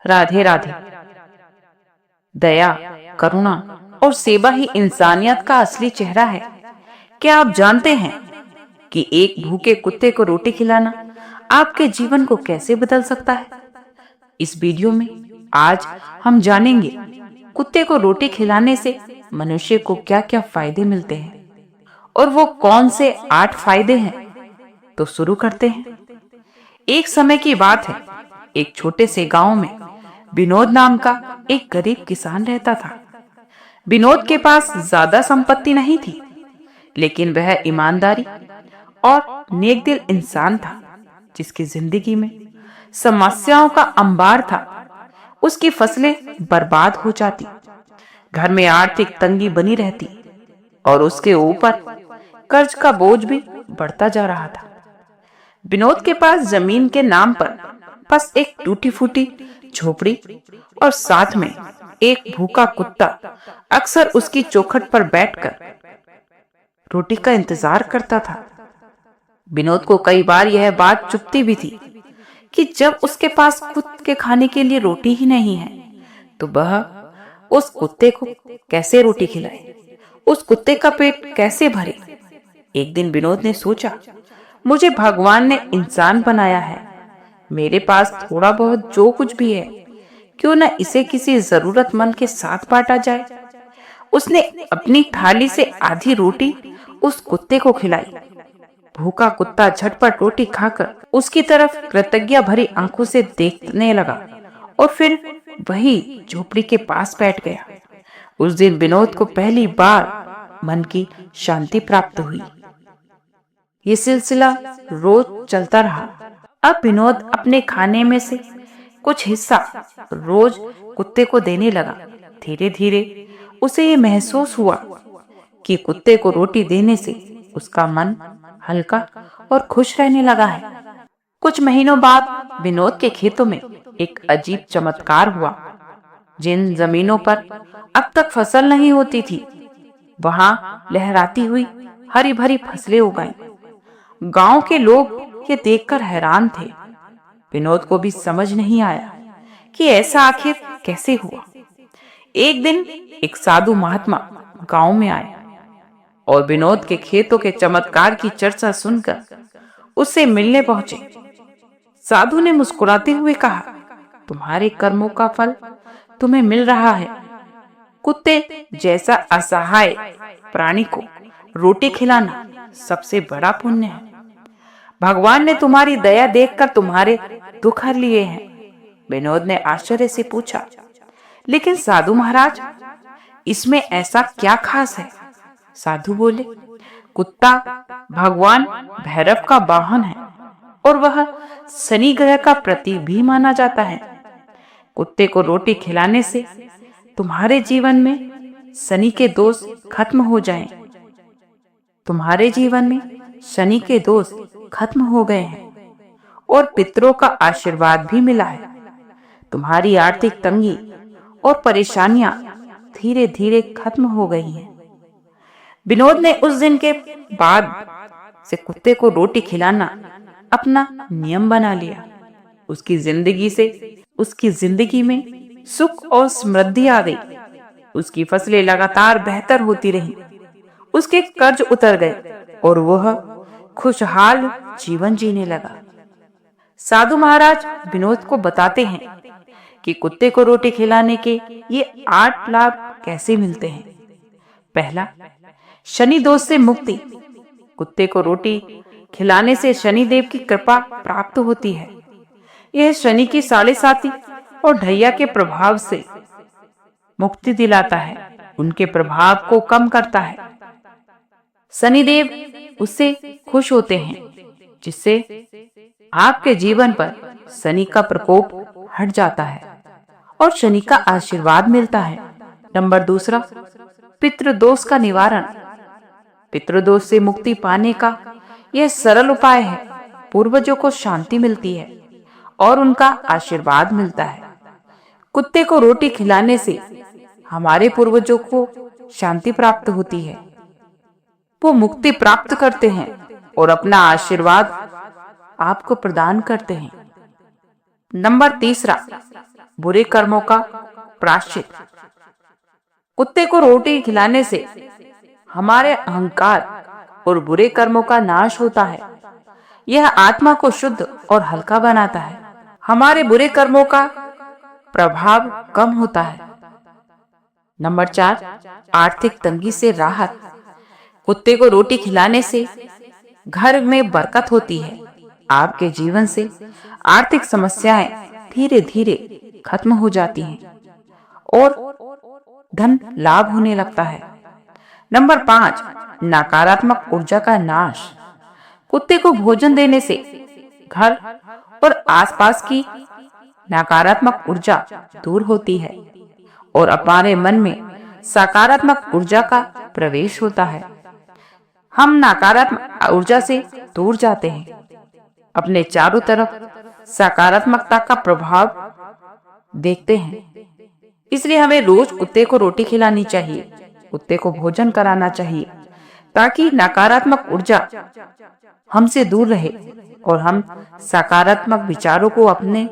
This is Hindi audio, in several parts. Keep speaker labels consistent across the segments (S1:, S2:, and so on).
S1: राधे राधे। दया, करुणा और सेवा ही इंसानियत का असली चेहरा है। क्या आप जानते हैं कि एक भूखे कुत्ते को रोटी खिलाना आपके जीवन को कैसे बदल सकता है? इस वीडियो में आज हम जानेंगे कुत्ते को रोटी खिलाने से मनुष्य को क्या-क्या फायदे मिलते हैं और वो कौन से 8 फायदे हैं। तो शुरू करते हैं। एक समय की बात है, एक छोटे से गांव में विनोद नाम का एक गरीब किसान रहता था। विनोद के पास ज्यादा संपत्ति नहीं थी, लेकिन वह ईमानदारी और नेक दिल इंसान था, जिसकी जिंदगी में समस्याओं का अंबार था। उसकी फसलें बर्बाद हो जाती, घर में आर्थिक तंगी बनी रहती और उसके ऊपर कर्ज का बोझ भी बढ़ता जा रहा था। विनोद के पास जमीन के नाम पर बस एक टूटी फूटी झोपड़ी और साथ में एक भूखा कुत्ता अक्सर उसकी चौखट पर बैठकर रोटी का इंतजार करता था। विनोद को कई बार यह बात चुभती भी थी कि जब उसके पास खुद के खाने के लिए रोटी ही नहीं है, तो वह उस कुत्ते को कैसे रोटी खिलाए, उस कुत्ते का पेट कैसे भरे। एक दिन विनोद ने सोचा, मुझे भगवान ने इंसान बनाया है, मेरे पास थोड़ा बहुत जो कुछ भी है, क्यों न इसे किसी जरूरतमंद के साथ बांटा जाए। उसने अपनी थाली से आधी रोटी उस कुत्ते को खिलाई। भूखा कुत्ता झटपट रोटी खाकर उसकी तरफ कृतज्ञता भरी आंखों से देखने लगा और फिर वही झोपड़ी के पास बैठ गया। उस दिन विनोद को पहली बार मन की शांति प्राप्त हुई। ये सिलसिला रोज चलता रहा। अब विनोद अपने खाने में से कुछ हिस्सा रोज कुत्ते को देने लगा। धीरे धीरे उसे ये महसूस हुआ कि कुत्ते को रोटी देने से उसका मन हल्का और खुश रहने लगा है। कुछ महीनों बाद विनोद के खेतों में एक अजीब चमत्कार हुआ। जिन जमीनों पर अब तक फसल नहीं होती थी, वहां लहराती हुई हरी भरी फसलें उगाई। गांव के लोग ये देखकर हैरान थे। विनोद को भी समझ नहीं आया कि ऐसा आखिर कैसे हुआ। एक दिन एक साधु महात्मा गांव में आए और विनोद के खेतों के चमत्कार की चर्चा सुनकर उससे मिलने पहुंचे। साधु ने मुस्कुराते हुए कहा, तुम्हारे कर्मों का फल तुम्हें मिल रहा है। कुत्ते जैसा असहाय प्राणी को रोटी खिलाना सबसे बड़ा पुण्य है। भगवान ने तुम्हारी दया देखकर तुम्हारे दुख हर लिए हैं। विनोद ने आश्चर्य से पूछा, लेकिन साधु महाराज, इसमें ऐसा क्या खास है? साधु बोले, कुत्ता भगवान भैरव का वाहन है और वह शनि ग्रह का प्रतीक भी माना जाता है। कुत्ते को रोटी खिलाने से तुम्हारे जीवन में शनि के दोष खत्म हो जाएं। तुम्हारे जीवन में शनि के दोष खत्म हो गए हैं और पितरों का आशीर्वाद भी मिला है। तुम्हारी आर्थिक तंगी और परेशानियां धीरे धीरे खत्म हो गई हैं। विनोद ने उस दिन के बाद से कुत्ते को रोटी खिलाना अपना नियम बना लिया। उसकी जिंदगी में सुख और समृद्धि आ गई। उसकी फसलें लगातार बेहतर होती रहीं। उसके कर्ज उतर गए और वह खुशहाल जीवन जीने लगा। साधु महाराज विनोद को बताते हैं कि कुत्ते को रोटी खिलाने के ये 8 लाभ कैसे मिलते हैं। पहला, शनि दोष से मुक्ति। कुत्ते को रोटी खिलाने से शनि देव की कृपा प्राप्त होती है। यह शनि की 7.5 और ढैया के प्रभाव से मुक्ति दिलाता है, उनके प्रभाव को कम करता है। शनि देव उससे खुश होते हैं, जिससे आपके जीवन पर शनि का प्रकोप हट जाता है और शनि का आशीर्वाद मिलता है। नंबर 2, पितृदोष का निवारण। पितृदोष से मुक्ति पाने का यह सरल उपाय है। पूर्वजों को शांति मिलती है और उनका आशीर्वाद मिलता है। कुत्ते को रोटी खिलाने से हमारे पूर्वजों को शांति प्राप्त होती है। वो मुक्ति प्राप्त करते हैं और अपना आशीर्वाद आपको प्रदान करते हैं। नंबर 3, बुरे कर्मों का प्रायश्चित। कुत्ते को रोटी खिलाने से हमारे अहंकार और बुरे कर्मों का नाश होता है। यह आत्मा को शुद्ध और हल्का बनाता है। हमारे बुरे कर्मों का प्रभाव कम होता है। नंबर 4, आर्थिक तंगी से राहत। कुत्ते को रोटी खिलाने से घर में बरकत होती है। आपके जीवन से आर्थिक समस्याएं धीरे धीरे खत्म हो जाती हैं और धन लाभ होने लगता है। नंबर 5, नकारात्मक ऊर्जा का नाश। कुत्ते को भोजन देने से घर और आसपास की नकारात्मक ऊर्जा दूर होती है और हमारे मन में सकारात्मक ऊर्जा का प्रवेश होता है। हम नकारात्मक ऊर्जा से दूर जाते हैं, अपने चारों तरफ सकारात्मकता का प्रभाव देखते हैं। इसलिए हमें रोज कुत्ते को रोटी खिलानी चाहिए, कुत्ते को भोजन कराना चाहिए, ताकि नकारात्मक ऊर्जा हमसे दूर रहे और हम सकारात्मक विचारों को अपने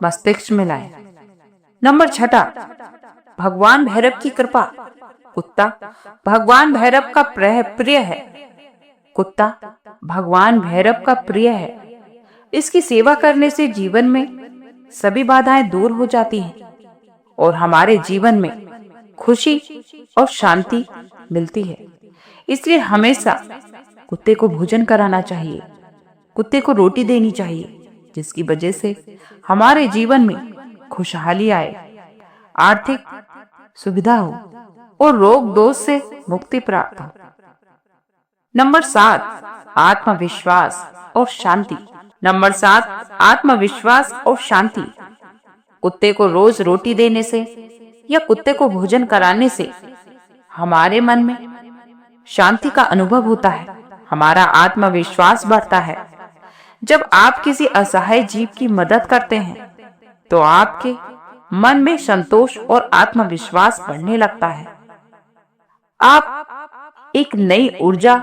S1: मस्तिष्क में लाएं। नंबर 6, भगवान भैरव की कृपा। कुत्ता भगवान भैरव का प्रिय है। कुत्ता भगवान भैरव का प्रिय है। इसकी सेवा करने से जीवन में सभी बाधाएं दूर हो जाती हैं और हमारे जीवन में खुशी और शांति मिलती है। इसलिए हमेशा कुत्ते को भोजन कराना चाहिए, कुत्ते को रोटी देनी चाहिए, जिसकी वजह से हमारे जीवन में खुशहाली आए, आर्थिक सुविधा हो और रोग दोष से मुक्ति प्राप्त हो। नंबर 7, आत्मविश्वास और शांति। नंबर 7, आत्मविश्वास और शांति। कुत्ते को रोज रोटी देने से या कुत्ते को भोजन कराने से हमारे मन में शांति का अनुभव होता है, हमारा आत्मविश्वास बढ़ता है। जब आप किसी असहाय जीव की मदद करते हैं तो आपके मन में संतोष और आत्मविश्वास बढ़ने लगता है। आप एक नई ऊर्जा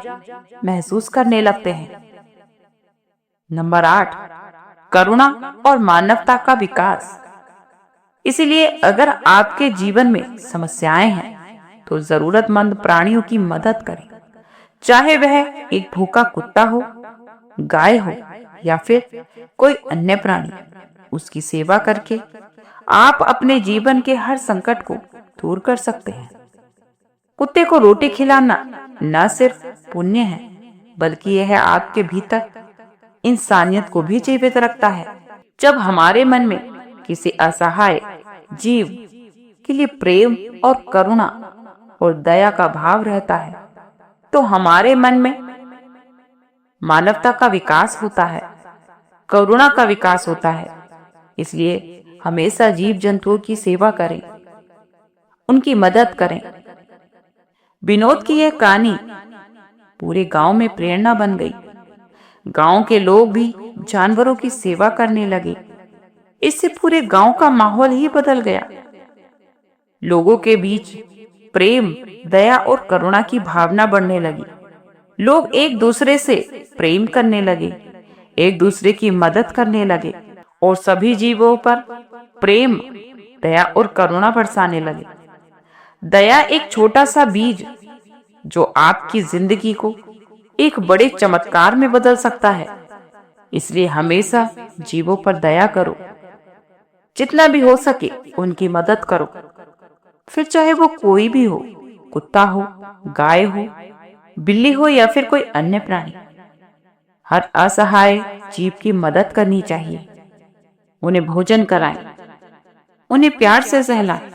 S1: महसूस करने लगते हैं। नंबर 8, करुणा और मानवता का विकास। इसलिए अगर आपके जीवन में समस्याएं हैं तो जरूरतमंद प्राणियों की मदद करें, चाहे वह एक भूखा कुत्ता हो, गाय हो या फिर कोई अन्य प्राणी। उसकी सेवा करके आप अपने जीवन के हर संकट को दूर कर सकते हैं। कुत्ते को रोटी खिलाना न सिर्फ पुण्य है, बल्कि यह आपके भीतर इंसानियत को भी जीवित रखता है। जब हमारे मन में किसी असहाय जीव के लिए प्रेम और करुणा और दया का भाव रहता है तो हमारे मन में मानवता का विकास होता है, करुणा का विकास होता है। इसलिए हमेशा जीव जंतुओं की सेवा करें, उनकी मदद करें। विनोद की यह कहानी पूरे गांव में प्रेरणा बन गई। गांव के लोग भी जानवरों की सेवा करने लगे। इससे पूरे गांव का माहौल ही बदल गया। लोगों के बीच प्रेम, दया और करुणा की भावना बढ़ने लगी। लोग एक दूसरे से प्रेम करने लगे, एक दूसरे की मदद करने लगे और सभी जीवों पर प्रेम, दया और करुणा बरसाने लगे। दया एक छोटा सा बीज जो आपकी जिंदगी को एक बड़े चमत्कार में बदल सकता है। इसलिए हमेशा जीवों पर दया करो, जितना भी हो सके उनकी मदद करो, फिर चाहे वो कोई भी हो, कुत्ता हो, गाय हो, बिल्ली हो या फिर कोई अन्य प्राणी। हर असहाय जीव की मदद करनी चाहिए। उन्हें भोजन कराएं, उन्हें प्यार से सहलाएं।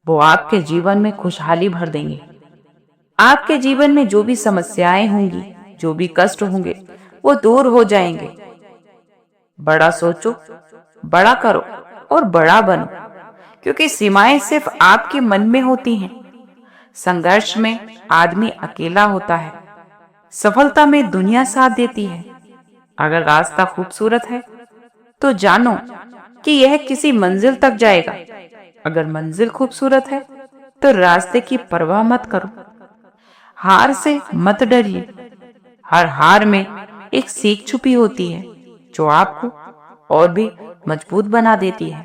S1: वो आपके जीवन में खुशहाली भर देंगे। आपके जीवन में जो भी समस्याएं होंगी, जो भी कष्ट होंगे, वो दूर हो जाएंगे। बड़ा सोचो, बड़ा करो और बड़ा बनो, क्योंकि सीमाएं सिर्फ आपके मन में होती हैं। संघर्ष में आदमी अकेला होता है, सफलता में दुनिया साथ देती है। अगर रास्ता खूबसूरत है तो जानो कि यह किसी मंजिल तक जाएगा। अगर मंजिल खूबसूरत है तो रास्ते की परवाह मत करो। हार से मत डरिए। हर हार में एक सीख छुपी होती है जो आपको और भी मजबूत बना देती है।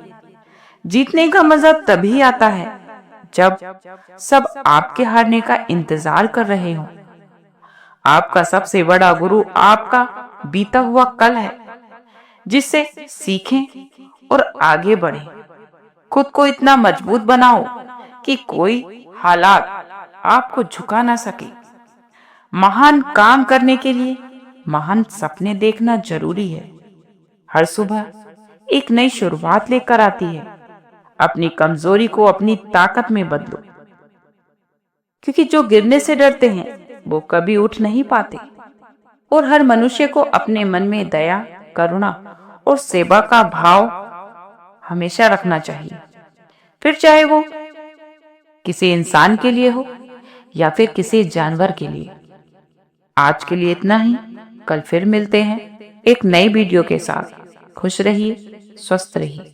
S1: जीतने का मजा तभी आता है जब सब आपके हारने का इंतजार कर रहे हो। आपका सबसे बड़ा गुरु आपका बीता हुआ कल है, जिससे सीखें और आगे बढ़ें। खुद को इतना मजबूत बनाओ कि कोई हालात आपको झुका ना सके। महान काम करने के लिए महान सपने देखना जरूरी है। हर सुबह एक नई शुरुआत लेकर आती है। अपनी कमजोरी को अपनी ताकत में बदलो, क्योंकि जो गिरने से डरते हैं वो कभी उठ नहीं पाते। और हर मनुष्य को अपने मन में दया, करुणा और सेवा का भाव हमेशा रखना चाहिए, फिर चाहे वो किसी इंसान के लिए हो या फिर किसी जानवर के लिए। आज के लिए इतना ही। कल फिर मिलते हैं एक नई वीडियो के साथ। खुश रहिए, स्वस्थ रहिए।